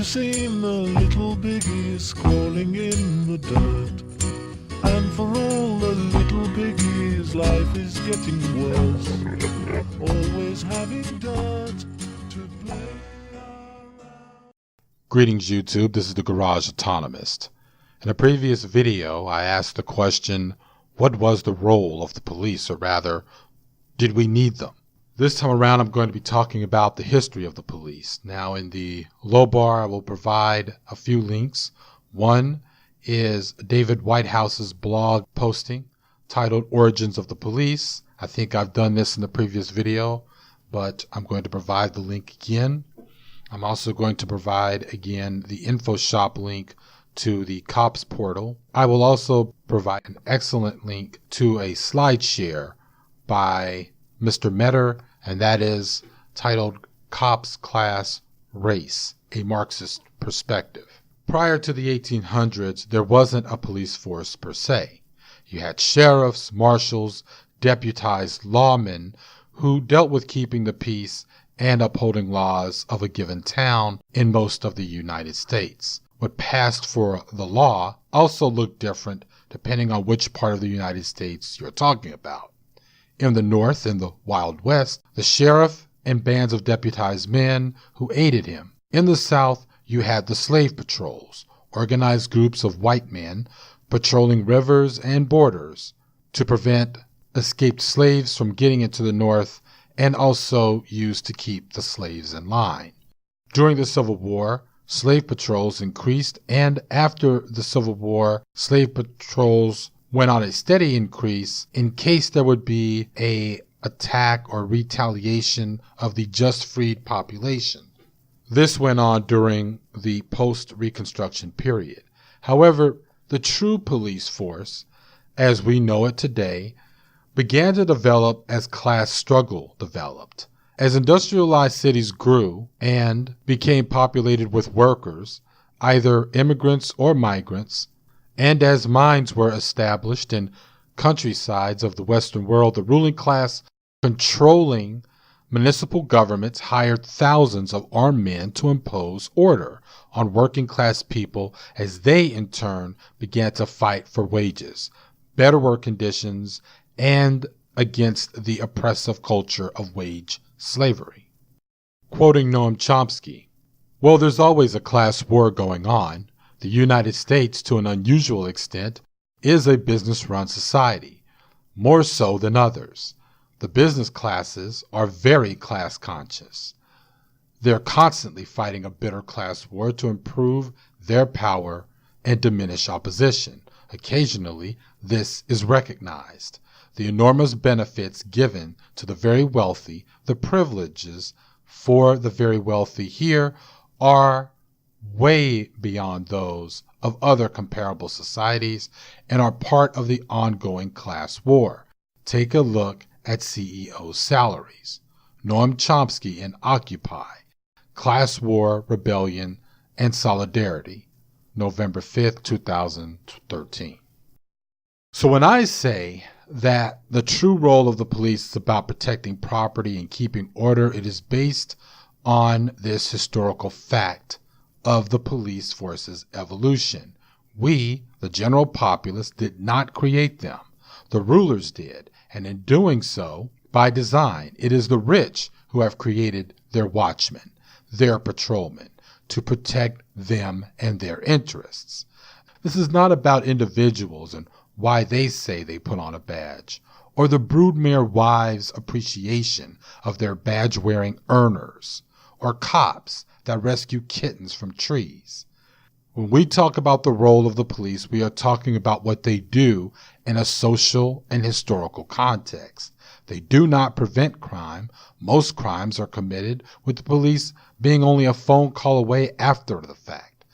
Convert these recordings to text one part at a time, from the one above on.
seen the little piggies crawling in the dirt. And for all the little piggies, life is getting worse. Always having dirt to play around. Greetings YouTube, this is the Garage Autonomist. In a previous video, I asked the question, what was the role of the police, or rather, did we need them? This time around, I'm going to be talking about the history of the police. Now, in the low bar, I will provide a few links. One is David Whitehouse's blog posting titled Origins of the Police. I think I've done this in the previous video, but I'm going to provide the link again. I'm also going to provide again the info shop link to the cops portal. I will also provide an excellent link to a slide share by Mr. Metter, and that is titled Cops Class Race, a Marxist Perspective. Prior to the 1800s, there wasn't a police force per se. You had sheriffs, marshals, deputized lawmen who dealt with keeping the peace and upholding laws of a given town in most of the United States. What passed for the law also looked different depending on which part of the United States you're talking about. In the North, in the Wild West, the sheriff and bands of deputized men who aided him. In the South, you had the slave patrols, organized groups of white men patrolling rivers and borders to prevent escaped slaves from getting into the North, and also used to keep the slaves in line. During the Civil War, slave patrols increased, and after the Civil War, slave patrols went on a steady increase in case there would be an attack or retaliation of the just freed population. This went on during the post-Reconstruction period. However, the true police force, as we know it today, began to develop as class struggle developed. As industrialized cities grew and became populated with workers, either immigrants or migrants, and as mines were established in countrysides of the Western world, the ruling class controlling municipal governments hired thousands of armed men to impose order on working class people as they in turn began to fight for wages, better work conditions, and against the oppressive culture of wage slavery. Quoting Noam Chomsky, "Well, there's always a class war going on. The United States, to an unusual extent, is a business-run society, more so than others. The business classes are very class-conscious. They're constantly fighting a bitter class war to improve their power and diminish opposition. Occasionally, this is recognized. The enormous benefits given to the very wealthy, the privileges for the very wealthy here are way beyond those of other comparable societies and are part of the ongoing class war. Take a look at CEO salaries." Noam Chomsky in Occupy, Class War, Rebellion, and Solidarity, November 5th, 2013. So when I say that the true role of the police is about protecting property and keeping order, it is based on this historical fact of the police force's evolution. We, the general populace, did not create them. The rulers did, and in doing so, by design, it is the rich who have created their watchmen, their patrolmen, to protect them and their interests. This is not about individuals and why they say they put on a badge, or the broodmare wives' appreciation of their badge-wearing earners, or cops that rescue kittens from trees. When we talk about the role of the police, we are talking about what they do in a social and historical context. They do not prevent crime. Most crimes are committed with the police being only a phone call away after the fact.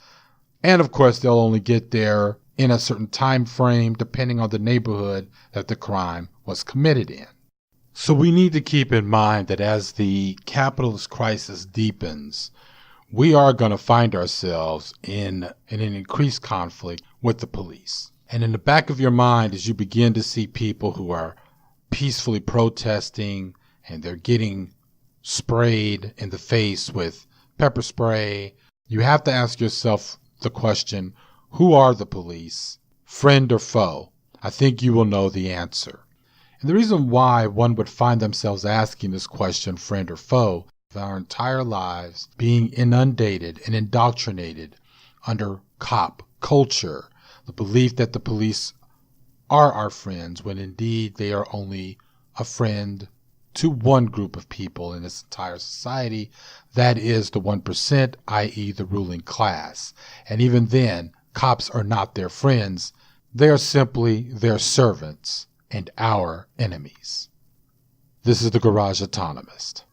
And of course, they'll only get there in a certain time frame depending on the neighborhood that the crime was committed in. So we need to keep in mind that as the capitalist crisis deepens, we are going to find ourselves in an increased conflict with the police. And in the back of your mind, as you begin to see people who are peacefully protesting and they're getting sprayed in the face with pepper spray, You have to ask yourself the question, who are the police, friend or foe? I think you will know the answer. And the reason why one would find themselves asking this question, friend or foe, our entire lives being inundated and indoctrinated under cop culture, the belief that the police are our friends when indeed they are only a friend to one group of people in this entire society, that is the 1%, i.e. the ruling class. And even then, cops are not their friends, they are simply their servants and our enemies. This is the Garage Autonomist.